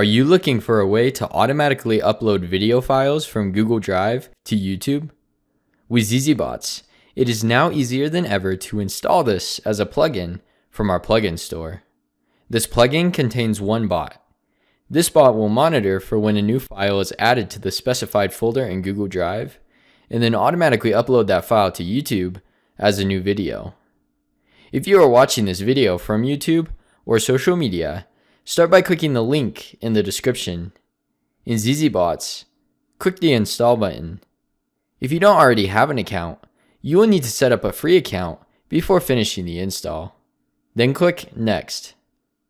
Are you looking for a way to automatically upload video files from Google Drive to YouTube? With ZZBots, it is now easier than ever to install this as a plugin from our plugin store. This plugin contains one bot. This bot will monitor for when a new file is added to the specified folder in Google Drive, and then automatically upload that file to YouTube as a new video. If you are watching this video from YouTube or social media, start by clicking the link in the description. In ZZBots, click the install button. If you don't already have an account, you will need to set up a free account before finishing the install. Then click Next.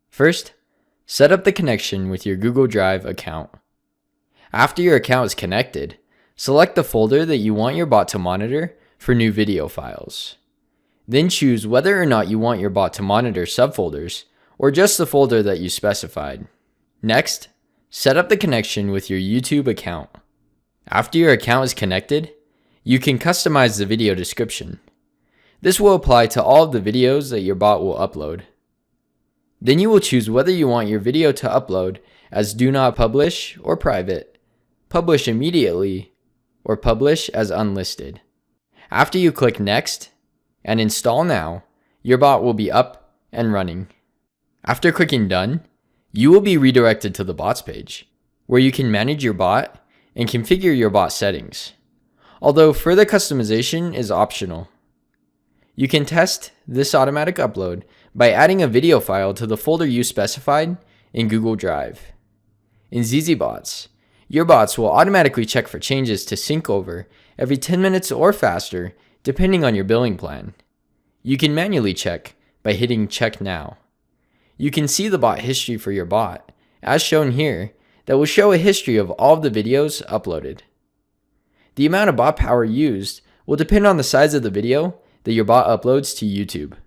First, set up the connection with your Google Drive account. After your account is connected, select the folder that you want your bot to monitor for new video files. Then choose whether or not you want your bot to monitor subfolders or just the folder that you specified. Next, set up the connection with your YouTube account. After your account is connected, you can customize the video description. This will apply to all of the videos that your bot will upload. Then you will choose whether you want your video to upload as Do Not Publish or Private, Publish Immediately, or Publish as Unlisted. After you click Next and Install Now, your bot will be up and running. After clicking Done, you will be redirected to the bots page, where you can manage your bot and configure your bot settings, although further customization is optional. You can test this automatic upload by adding a video file to the folder you specified in Google Drive. In ZZBots, your bots will automatically check for changes to sync over every 10 minutes or faster, depending on your billing plan. You can manually check by hitting Check Now. You can see the bot history for your bot, as shown here, that will show a history of all of the videos uploaded. The amount of bot power used will depend on the size of the video that your bot uploads to YouTube.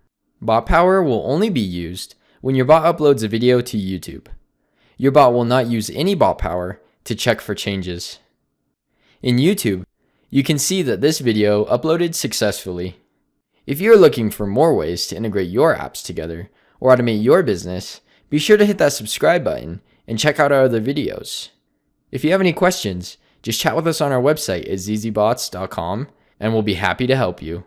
Bot power will only be used when your bot uploads a video to YouTube. Your bot will not use any bot power to check for changes. In YouTube, you can see that this video uploaded successfully. If you are looking for more ways to integrate your apps together or automate your business, be sure to hit that subscribe button and check out our other videos. If you have any questions, just chat with us on our website at zzbots.com and we'll be happy to help you.